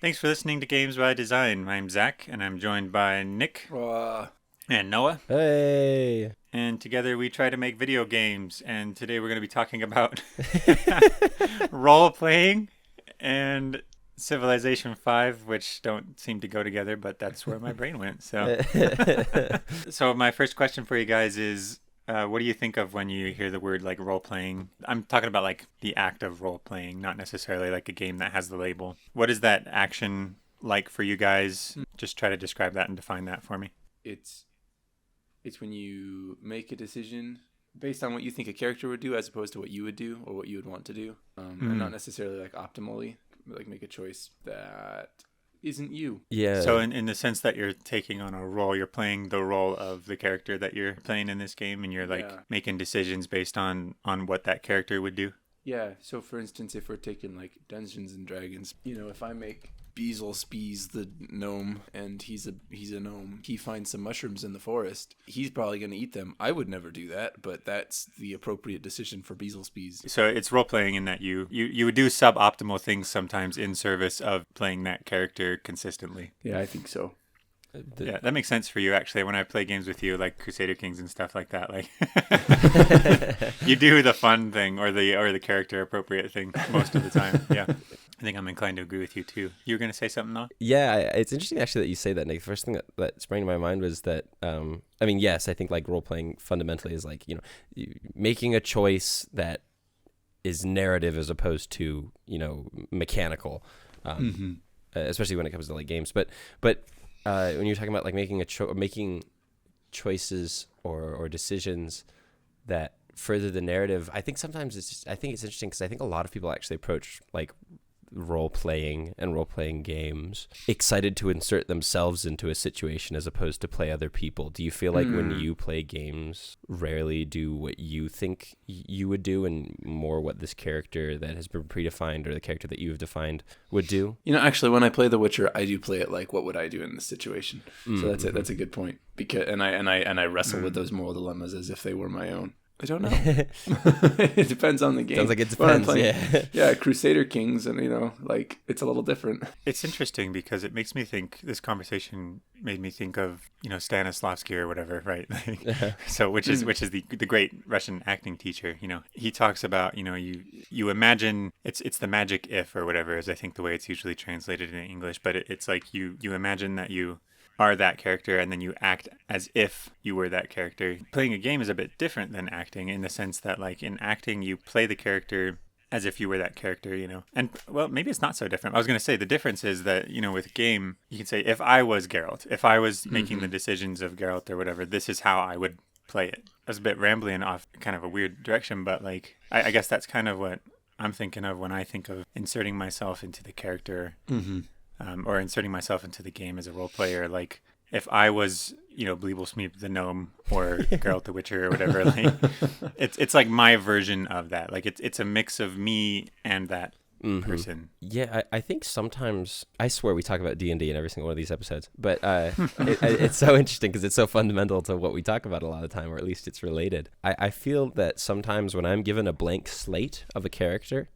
Thanks for listening to Games by Design. I'm Zach, and I'm joined by Nick Uh, and Noah. Hey. And together we try to make video games. And today we're going to be talking about role playing and Civilization 5, which don't seem to go together, but that's where my brain went. So my first question for you guys is, what do you think of when you hear the word like role playing? I'm talking about like the act of role playing, not necessarily like a game that has the label. What is that action like for you guys? Just try to describe that and define that for me. it's when you make a decision based on what you think a character would do, as opposed to what you would do or what you would want to do, and not necessarily like optimally, like make a choice that isn't you. Yeah. So in the sense that you're taking on a role, you're playing the role of the character that you're playing in this game, and you're like making decisions based on what that character would do. Yeah. So for instance, if we're taking like Dungeons and Dragons, if I make Beezle Spees the gnome, and he's a gnome, he finds some mushrooms in the forest, he's probably going to eat them. I would never do that, but that's the appropriate decision for Beezle Spees. So it's role playing in that you would do suboptimal things sometimes in service of playing that character consistently. Yeah, I think so. Yeah, that makes sense for you actually. When I play games with you, like Crusader Kings and stuff like that, like you do the fun thing or the character appropriate thing most of the time. Yeah, I think I'm inclined to agree with you too. You were gonna say something, though? Yeah, it's interesting actually that you say that, Nick. The first thing that sprang to my mind was that, I mean, yes, I think like role playing fundamentally is like, making a choice that is narrative as opposed to, mechanical, especially when it comes to like games. But when you're talking about like making choices or decisions that further the narrative, I think sometimes I think it's interesting because I think a lot of people actually approach like role playing and role playing games excited to insert themselves into a situation as opposed to play other people. Do you feel like when you play games, rarely do what you think you would do and more what this character that has been predefined or the character that you have defined would do? Actually, when I play The Witcher, I do play it like, what would I do in this situation? So that's it. That's a good point. Because I wrestle with those moral dilemmas as if they were my own. I don't know. It depends on the game. Sounds like it depends. Yeah, Crusader Kings, and it's a little different. It's interesting because it makes me think. This conversation made me think of Stanislavski or whatever, right? So which is the great Russian acting teacher. He talks about you imagine it's the magic if or whatever is I think the way it's usually translated in English, but it's like you imagine that you are that character and then you act as if you were that character. Playing a game is a bit different than acting in the sense that like in acting you play the character as if you were that character, And well, maybe it's not so different. I was going to say the difference is that, with a game, you can say if I was Geralt, if I was making the decisions of Geralt or whatever, this is how I would play it. I was a bit rambling off kind of a weird direction, but like I guess that's kind of what I'm thinking of when I think of inserting myself into the character. Or inserting myself into the game as a role player. Like if I was, Bleeblesmeep the gnome or Geralt the Witcher or whatever, like it's like my version of that. Like it's a mix of me and that person. Yeah, I think sometimes, I swear we talk about D&D in every single one of these episodes, but it's so interesting because it's so fundamental to what we talk about a lot of the time, or at least it's related. I feel that sometimes when I'm given a blank slate of a character,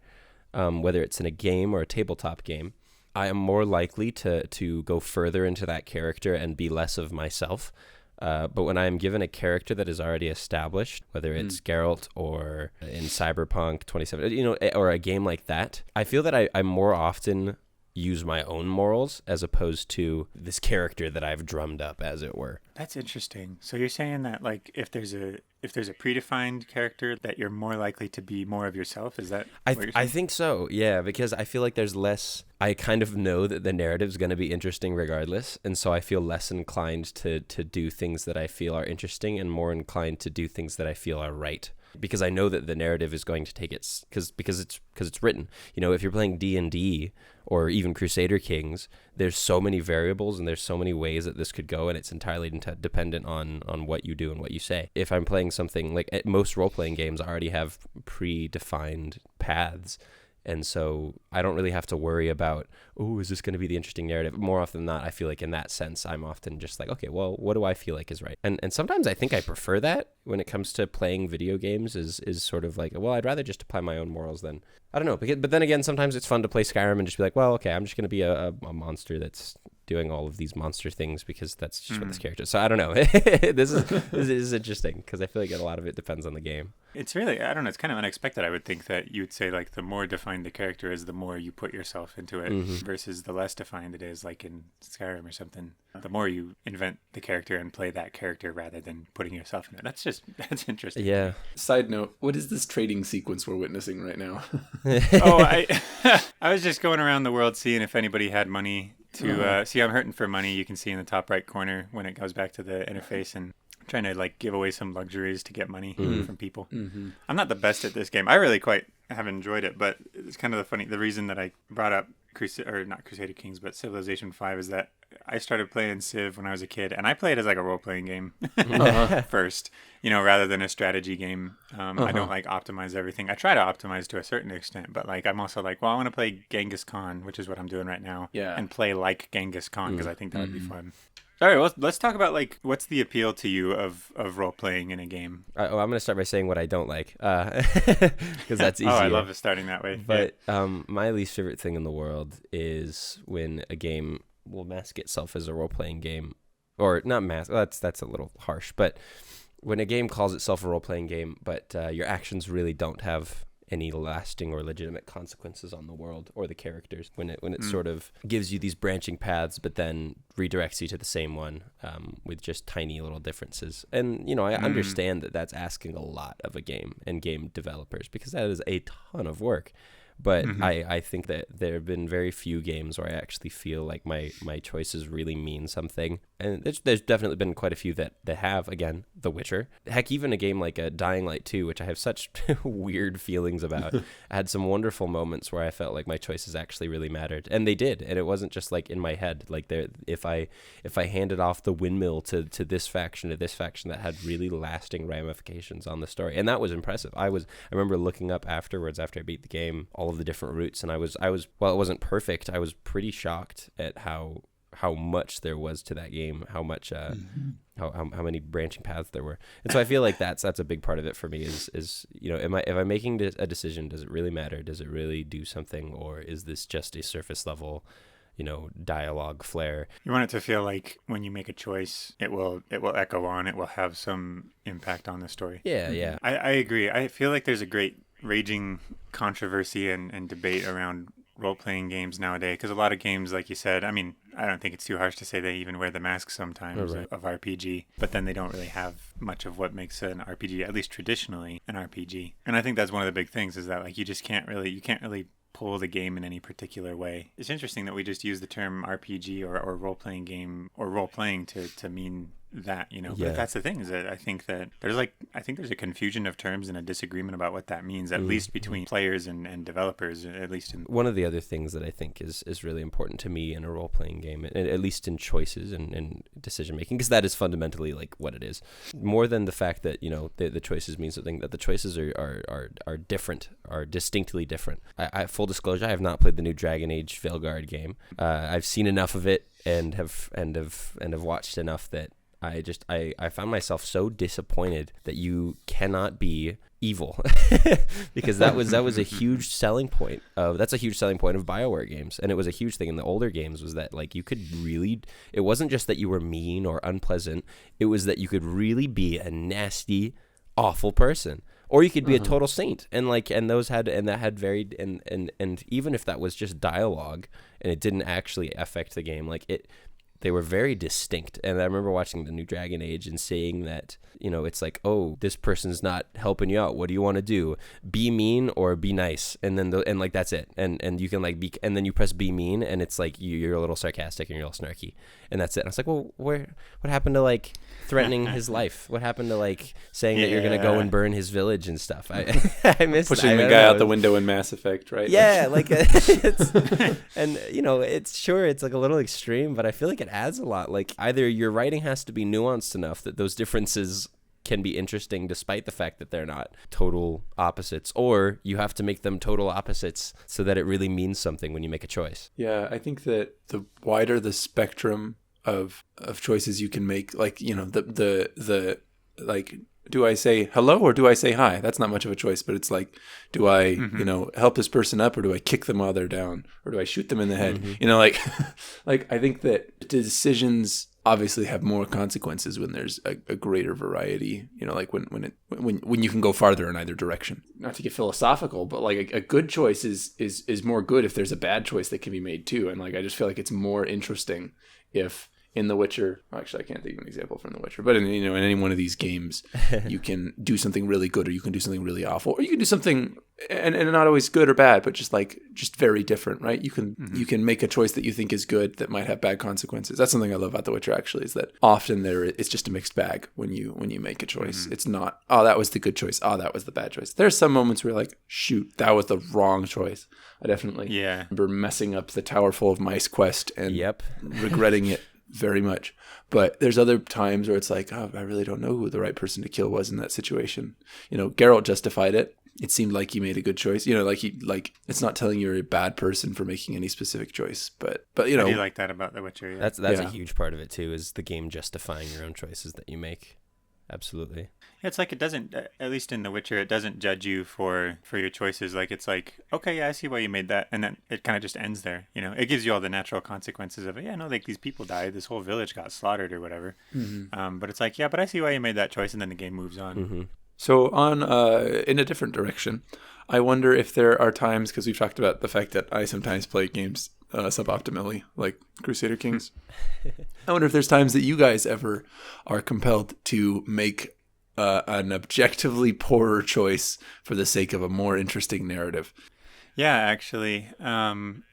whether it's in a game or a tabletop game, I am more likely to go further into that character and be less of myself. But when I am given a character that is already established, whether it's Geralt or in Cyberpunk 27, or a game like that, I feel that I more often use my own morals as opposed to this character that I've drummed up, as it were. That's interesting. So you're saying that like if there's a predefined character that you're more likely to be more of yourself, is that what you're saying? I think so, yeah, because I feel like there's less, I kind of know that the narrative's going to be interesting regardless, and so I feel less inclined to do things that I feel are interesting and more inclined to do things that I feel are right. Because I know that the narrative is going to take its because it's written. If you're playing D&D or even Crusader Kings, there's so many variables and there's so many ways that this could go, and it's entirely dependent on what you do and what you say. If I'm playing something like most role-playing games already have predefined paths, And so I don't really have to worry about, oh, is this going to be the interesting narrative? More often than not, I feel like in that sense, I'm often just like, okay, well, what do I feel like is right? And sometimes I think I prefer that when it comes to playing video games is sort of like, well, I'd rather just apply my own morals than, I don't know. But then again, sometimes it's fun to play Skyrim and just be like, well, okay, I'm just going to be a monster that's doing all of these monster things because that's just what this character is. So I don't know. This is interesting because I feel like a lot of it depends on the game. It's really, I don't know, it's kind of unexpected. I would think that you would say like the more defined the character is, the more you put yourself into it versus the less defined it is, like in Skyrim or something. The more you invent the character and play that character rather than putting yourself in it. That's interesting. Yeah. Side note, what is this trading sequence we're witnessing right now? I was just going around the world seeing if anybody had money to see. I'm hurting for money. You can see in the top right corner when it goes back to the interface, and trying to like give away some luxuries to get money from people. I'm not the best at this game. I really quite have enjoyed it, but it's kind of the reason that I brought up not Crusader Kings, but Civilization 5 is that I started playing Civ when I was a kid, and I played as like a role-playing game first, rather than a strategy game. I don't like optimize everything. I try to optimize to a certain extent, but like I'm also like, well, I want to play Genghis Khan, which is what I'm doing right now, and play like Genghis Khan because I think that would be fun. All right, well, let's talk about like what's the appeal to you of role playing in a game. I'm going to start by saying what I don't like, because that's easier. Oh, I love starting that way. But my least favorite thing in the world is when a game will mask itself as a role playing game, or not mask. That's a little harsh, but when a game calls itself a role playing game, but your actions really don't have any lasting or legitimate consequences on the world or the characters, when it sort of gives you these branching paths but then redirects you to the same one with just tiny little differences. And I understand that that's asking a lot of a game and game developers, because that is a ton of work. But I think that there have been very few games where I actually feel like my choices really mean something. And there's definitely been quite a few that have, again, The Witcher. Heck, even a game like Dying Light 2, which I have such weird feelings about. I had some wonderful moments where I felt like my choices actually really mattered. And they did. And it wasn't just like in my head. Like if I handed off the windmill to this faction, that had really lasting ramifications on the story. And that was impressive. I remember looking up afterwards after I beat the game, all of the different routes, and I was while it wasn't perfect, I was pretty shocked at how much there was to that game, how much how many branching paths there were. And so I feel like that's a big part of it for me is if I'm making a decision, does it really matter? Does it really do something, or is this just a surface level dialogue flair? You want it to feel like when you make a choice, it will echo on, it will have some impact on the story. Yeah. I agree. I feel like there's a great raging controversy and debate around role-playing games nowadays, because a lot of games, like you said, I mean, I don't think it's too harsh to say they even wear the mask sometimes of RPG, but then they don't really have much of what makes an RPG, at least traditionally, an RPG. And I think that's one of the big things, is that like you can't really pull the game in any particular way. It's interesting that we just use the term RPG or role-playing game or role-playing to mean that, but that's the thing, is that I think there's a confusion of terms and a disagreement about what that means, at least between players and developers, at least in one of the other things that I think is really important to me in a role-playing game, at least in choices and decision making, because that is fundamentally like what it is, more than the fact that the choices mean something, that the choices are different, are distinctly different. I full disclosure, I have not played the new Dragon Age Veilguard game. I've seen enough of it and have watched enough that I found myself so disappointed that you cannot be evil, because that was a huge selling point of BioWare games, and it was a huge thing in the older games, was that like you could really, it wasn't just that you were mean or unpleasant, it was that you could really be a nasty, awful person, or you could be a total saint, and that had varied, and even if that was just dialogue and it didn't actually affect the game, they were very distinct. And I remember watching the new Dragon Age and seeing that, it's like, oh, this person's not helping you out. What do you want to do? Be mean or be nice? And then that's it. And you can be, and then you press be mean, and it's like you're a little sarcastic and you're a little snarky, and that's it. And I was like, well, what happened to threatening his life? What happened to saying that you're gonna go and burn his village and stuff? I missed pushing the guy out the window in Mass Effect, right? Yeah, it's and it's like a little extreme, but I feel like it adds a lot. Like, either your writing has to be nuanced enough that those differences can be interesting despite the fact that they're not total opposites, or you have to make them total opposites so that it really means something when you make a choice. Yeah, I think that the wider the spectrum of choices you can make, like, you know, the like, do I say hello or do I say hi? That's not much of a choice, but it's like, do I, you know, help this person up, or do I kick them while they're down, or do I shoot them in the head? You know, like, like, I think that decisions obviously have more consequences when there's a greater variety, you know, like when you can go farther in either direction. Not to get philosophical, but like a good choice is more good if there's a bad choice that can be made too. And like, I just feel like it's more interesting if in The Witcher, actually I can't think of an example from The Witcher, but in any one of these games, you can do something really good, or you can do something really awful, or you can do something and not always good or bad, but just very different, right? You can make a choice that you think is good that might have bad consequences. That's something I love about The Witcher, actually, is that often it's just a mixed bag when you make a choice. It's not, oh, that was the good choice, oh, that was the bad choice. There's some moments where you're like, shoot, that was the wrong choice. I definitely remember messing up the Tower Full of Mice quest and regretting it very much. But there's other times where it's like, oh, I really don't know who the right person to kill was in that situation. You know, Geralt justified it. It seemed like he made a good choice. You know, like it's not telling you're a bad person for making any specific choice. But you know, I do like that about The Witcher. Yeah. That's a huge part of it too, is the game justifying your own choices that you make. Absolutely. It's like, it doesn't, at least in The Witcher, it doesn't judge you for your choices. Like, it's like, okay, yeah, I see why you made that, and then it kind of just ends there. You know, it gives you all the natural consequences of it. Yeah, no, like, these people died, this whole village got slaughtered or whatever. But it's like, yeah, but I see why you made that choice, and then the game moves on. So on in a different direction, I wonder if there are times, because we've talked about the fact that I sometimes play games suboptimally, like Crusader Kings. I wonder if there's times that you guys ever are compelled to make an objectively poorer choice for the sake of a more interesting narrative. Yeah, actually, and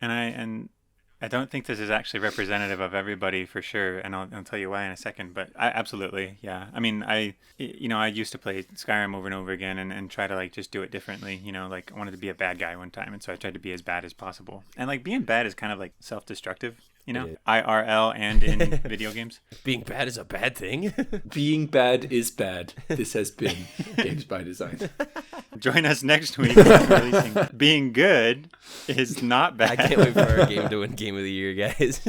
I don't think this is actually representative of everybody for sure, and I'll tell you why in a second. But absolutely, yeah. I mean, I used to play Skyrim over and over again and try to like just do it differently. You know, like I wanted to be a bad guy one time, and so I tried to be as bad as possible. And like being bad is kind of like self-destructive. You know, IRL and in video games. Being bad is a bad thing. Being bad is bad. This has been Games by Design. Join us next week. Releasing Being Good is Not Bad. I can't wait for our game to win Game of the Year, guys.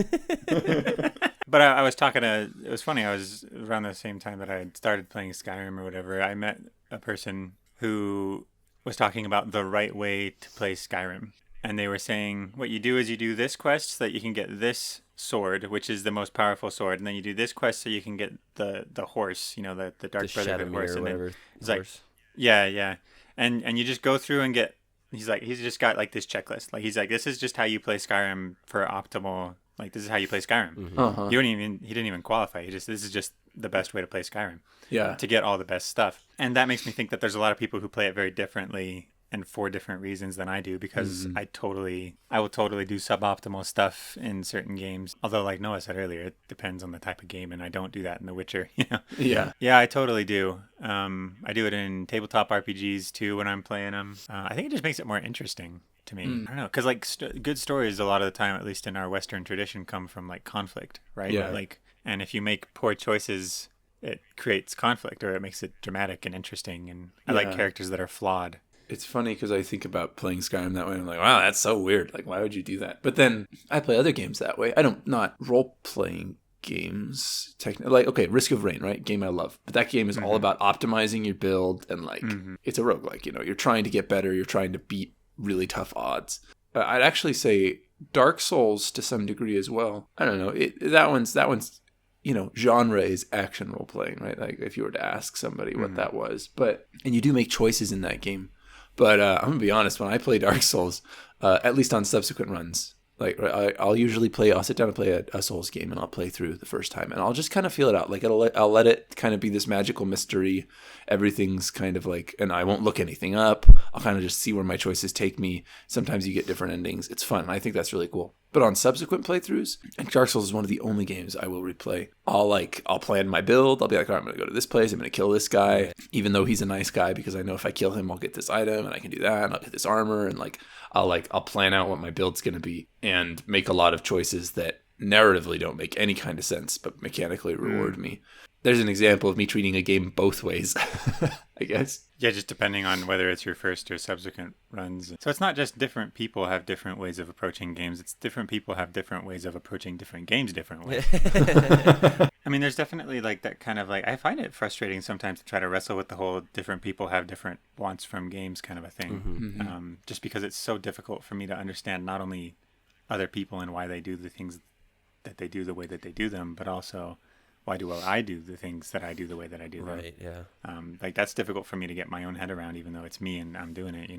But I was talking to, it was funny, I was around the same time that I had started playing Skyrim or whatever, I met a person who was talking about the right way to play Skyrim. And they were saying, what you do is you do this quest so that you can get this sword, which is the most powerful sword. And then you do this quest so you can get the horse, you know, the Dark Brotherhood horse. Or whatever. It's like, yeah. And you just go through and get, he's just got like this checklist. Like, he's like, this is just how you play Skyrim for optimal, like, this is how you play Skyrim. He didn't even qualify. This is just the best way to play Skyrim. Yeah. To get all the best stuff. And that makes me think that there's a lot of people who play it very differently and for different reasons than I do, because I will totally do suboptimal stuff in certain games. Although, like Noah said earlier, it depends on the type of game, and I don't do that in The Witcher. You know? Yeah, I totally do. I do it in tabletop RPGs too when I'm playing them. I think it just makes it more interesting to me. I don't know, because like good stories a lot of the time, at least in our Western tradition, come from like conflict, right? Yeah. Like, and if you make poor choices, it creates conflict, or it makes it dramatic and interesting. And I like characters that are flawed. It's funny because I think about playing Skyrim that way, and I'm like, wow, that's so weird. Like, why would you do that? But then I play other games that way. I don't, not role-playing games. Like, okay, Risk of Rain, right? Game I love. But that game is all about optimizing your build, and like, it's a roguelike, you know? You're trying to get better. You're trying to beat really tough odds. I'd actually say Dark Souls to some degree as well. I don't know. That one's you know, genre is action role-playing, right? Like, if you were to ask somebody what that was. And you do make choices in that game. But I'm going to be honest, when I play Dark Souls, at least on subsequent runs, like I'll sit down and play a Souls game, and I'll play through the first time, and I'll just kind of feel it out. Like I'll let it kind of be this magical mystery. Everything's kind of like, and I won't look anything up. I'll kind of just see where my choices take me. Sometimes you get different endings. It's fun. I think that's really cool. But on subsequent playthroughs, and Dark Souls is one of the only games I will replay. I'll plan my build. I'll be like, all right, I'm going to go to this place. I'm going to kill this guy, even though he's a nice guy, because I know if I kill him, I'll get this item, and I can do that, and I'll get this armor, and I'll plan out what my build's going to be, and make a lot of choices that narratively don't make any kind of sense, but mechanically reward me. there's an example of me treating a game both ways, I guess. Yeah, just depending on whether it's your first or subsequent runs. So it's not just different people have different ways of approaching games. It's different people have different ways of approaching different games different ways. I mean, there's definitely like that kind of like, I find it frustrating sometimes to try to wrestle with the whole different people have different wants from games kind of a thing. Just because it's so difficult for me to understand not only other people and why they do the things that they do the way that they do them, but also why do I do the things that I do the way that I do them? Right, yeah. Like that's difficult for me to get my own head around, even though it's me and I'm doing it,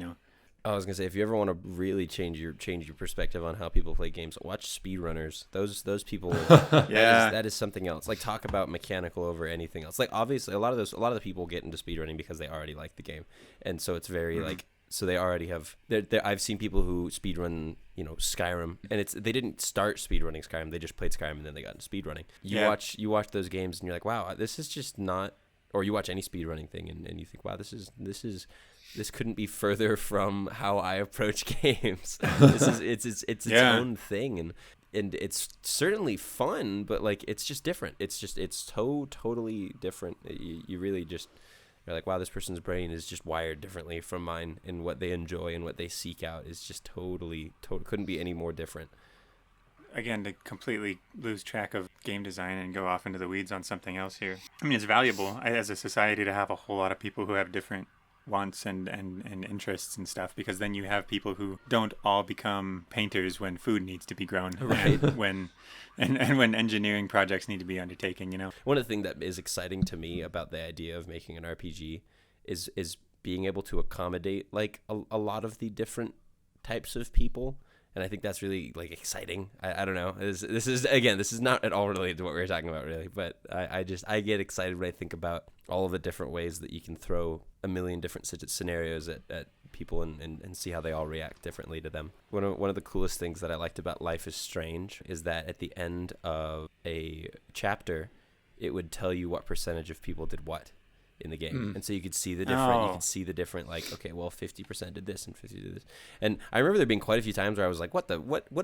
I was gonna say, if you ever want to really change your perspective on how people play games, watch speedrunners. Those people, that is something else. Like, talk about mechanical over anything else. Like, obviously, a lot of the people get into speedrunning because they already like the game, and so it's very like, so they already have. I've seen people who speedrun, Skyrim, and they didn't start speedrunning Skyrim. They just played Skyrim and then they got into speedrunning. You watch those games and you're like, wow, this is just not. Or you watch any speedrunning thing and you think, wow, this couldn't be further from how I approach games. It's its own thing, and it's certainly fun, but like it's just different. It's totally different. You really just, you're like, wow, this person's brain is just wired differently from mine, and what they enjoy and what they seek out is just totally couldn't be any more different. Again, to completely lose track of game design and go off into the weeds on something else here. I mean, it's valuable as a society to have a whole lot of people who have different wants and interests and stuff, because then you have people who don't all become painters when food needs to be grown, right? and when engineering projects need to be undertaken, One of the things that is exciting to me about the idea of making an RPG is being able to accommodate like a lot of the different types of people. And I think that's really like exciting. I don't know. This is not at all related to what we were talking about really, but I get excited when I think about all of the different ways that you can throw a million different scenarios at people and see how they all react differently to them. One of the coolest things that I liked about Life is Strange is that at the end of a chapter, it would tell you what percentage of people did what in the game. And so you could see the different, like, okay, well, 50% did this and 50% did this. And I remember there being quite a few times where I was like, what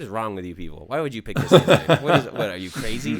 is wrong with you people? Why would you pick this game? What are you crazy?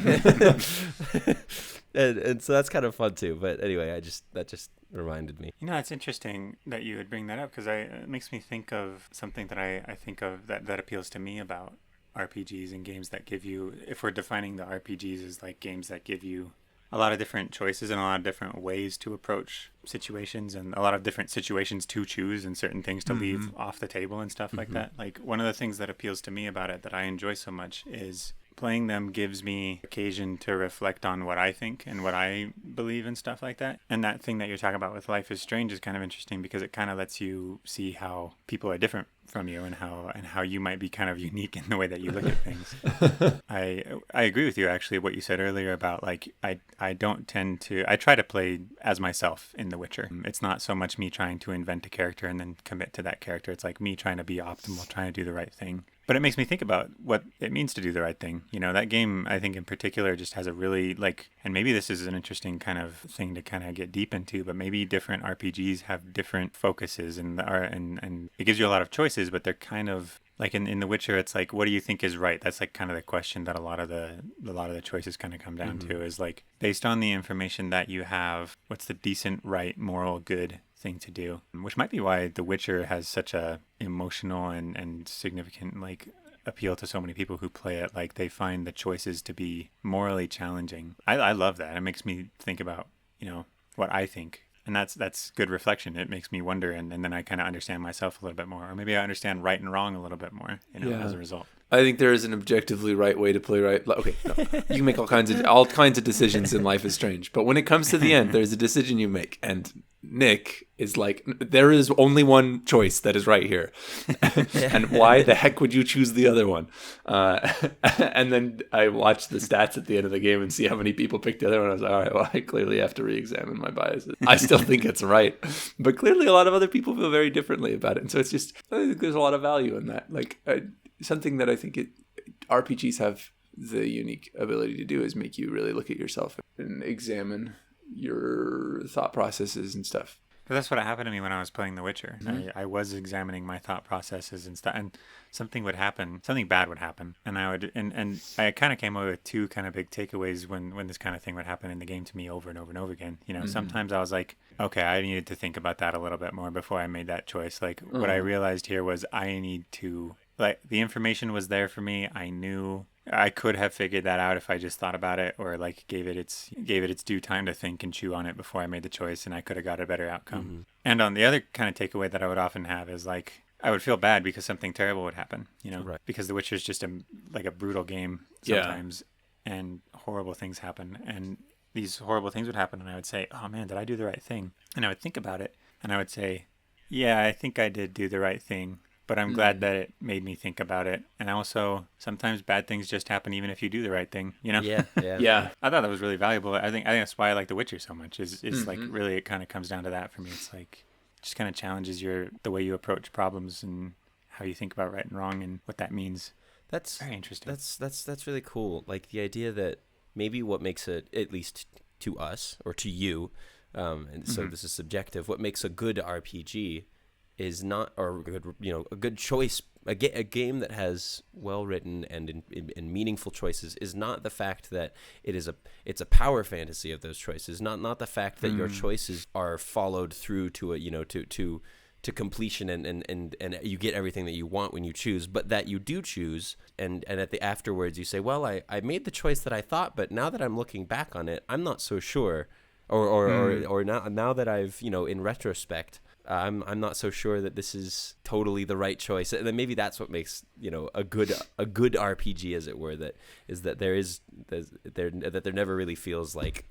and so that's kind of fun too. But anyway, that just reminded me. It's interesting that you would bring that up, because it makes me think of something that I think of that appeals to me about RPGs and games that give you, if we're defining the RPGs as like games that give you a lot of different choices and a lot of different ways to approach situations and a lot of different situations to choose and certain things to leave off the table and stuff like that. Like, one of the things that appeals to me about it that I enjoy so much is playing them gives me occasion to reflect on what I think and what I believe and stuff like that. And that thing that you're talking about with Life is Strange is kind of interesting because it kind of lets you see how people are different from you and how you might be kind of unique in the way that you look at things. I agree with you, actually, what you said earlier about like I try to play as myself in The Witcher. It's not so much me trying to invent a character and then commit to that character. It's like me trying to be optimal, trying to do the right thing. But it makes me think about what it means to do the right thing. That game, I think in particular, just has a really and maybe this is an interesting kind of thing to kind of get deep into, but maybe different RPGs have different focuses and it gives you a lot of choices, but they're kind of like in The Witcher, it's like, what do you think is right? That's like kind of the question that a lot of the choices kind of come down to, is like, based on the information that you have, what's the decent, right, moral, good thing to do? Which might be why The Witcher has such a emotional and significant like appeal to so many people who play it. Like, they find the choices to be morally challenging. I love that. It makes me think about what I think. And that's good reflection. It makes me wonder, and then I kind of understand myself a little bit more, or maybe I understand right and wrong a little bit more, as a result. I think there is an objectively right way to play right. Okay, no. You can make all kinds of decisions in Life is Strange, but when it comes to the end, there's a decision you make, and Nick is like, there is only one choice that is right here, and why the heck would you choose the other one? And then I watched the stats at the end of the game and see how many people picked the other one. I was like, all right, well, I clearly have to re-examine my biases. I still think it's right, but clearly a lot of other people feel very differently about it, and so it's just, I think there's a lot of value in that. Like, something that I think RPGs have the unique ability to do is make you really look at yourself and examine your thought processes and stuff. But that's what happened to me when I was playing The Witcher. I was examining my thought processes and stuff, and something would happen, something bad would happen, and and I kind of came away with two kind of big takeaways when this kind of thing would happen in the game to me over and over and over again. You know, sometimes I was like, okay, I needed to think about that a little bit more before I made that choice. Like what I realized here was I need to, like, the information was there for me. I knew I could have figured that out if I just thought about it, or like gave it its due time to think and chew on it before I made the choice, and I could have got a better outcome. And on the other kind of takeaway that I would often have is like I would feel bad because something terrible would happen, you know, Right. because The Witcher is just like a brutal game sometimes, and horrible things happen, and these horrible things would happen, and I would say, oh man, did I do the right thing? And I would think about it, and I would say, yeah, I think I did do the right thing. But I'm glad that it made me think about it. And also, sometimes bad things just happen even if you do the right thing, you know? Yeah. Yeah. I thought that was really valuable. I think that's why I like The Witcher so much is like really it kind of comes down to that for me. It's like just kind of challenges the way you approach problems and how you think about right and wrong and what that means. That's Very interesting. That's really cool. Like the idea that maybe what makes it, at least to us or to you, and so this is subjective, what makes a good RPG is not, or a good, you know, a good choice, a game that has well written and in meaningful choices is not the fact that it's a power fantasy of those choices, not the fact that your choices are followed through to a, you know, to completion and you get everything that you want when you choose, but that you do choose and at the afterwards you say, well, I made the choice that I thought, but now that I'm looking back on it, I'm not so sure, or now that I've, you know, in retrospect, I'm not so sure that this is totally the right choice. And then maybe that's what makes, you know, a good RPG, as it were, that is that there never really feels like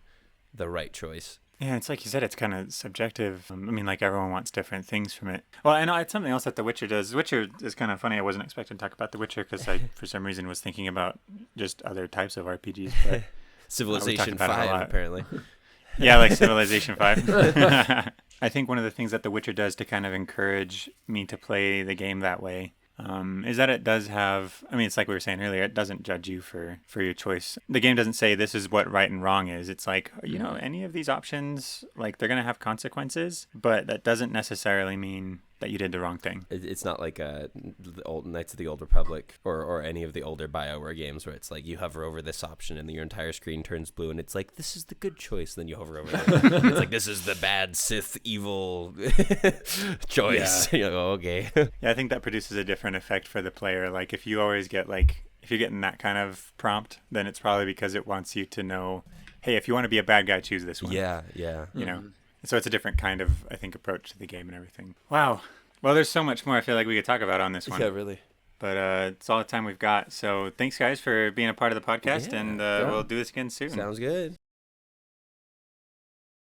the right choice. Yeah, it's like you said, it's kind of subjective. I mean, like everyone wants different things from it. Well, I know it's something else that The Witcher does. The Witcher is kind of funny. I wasn't expecting to talk about The Witcher because I, for some reason, was thinking about just other types of RPGs. But Civilization about it a 5, lot. apparently. Yeah, like Civilization 5. I think one of the things that The Witcher does to kind of encourage me to play the game that way is that it does have, I mean, it's like we were saying earlier, it doesn't judge you for your choice. The game doesn't say this is what right and wrong is. It's like, you know, any of these options, like they're going to have consequences, but that doesn't necessarily mean that you did the wrong thing. It's not like the old Knights of the Old Republic or any of the older BioWare games where it's like you hover over this option and your entire screen turns blue and it's like, this is the good choice. Then you hover over it. It's like, this is the bad Sith evil choice. Yeah. You know, okay. Yeah, I think that produces a different effect for the player. Like if you always get like, if you're getting that kind of prompt, then it's probably because it wants you to know, hey, if you want to be a bad guy, choose this one. Yeah. You know? So it's a different kind of, I think, approach to the game and everything. Wow. Well, there's so much more I feel like we could talk about on this one. Yeah, really. But it's all the time we've got. So thanks, guys, for being a part of the podcast, Yeah, and we'll do this again soon. Sounds good.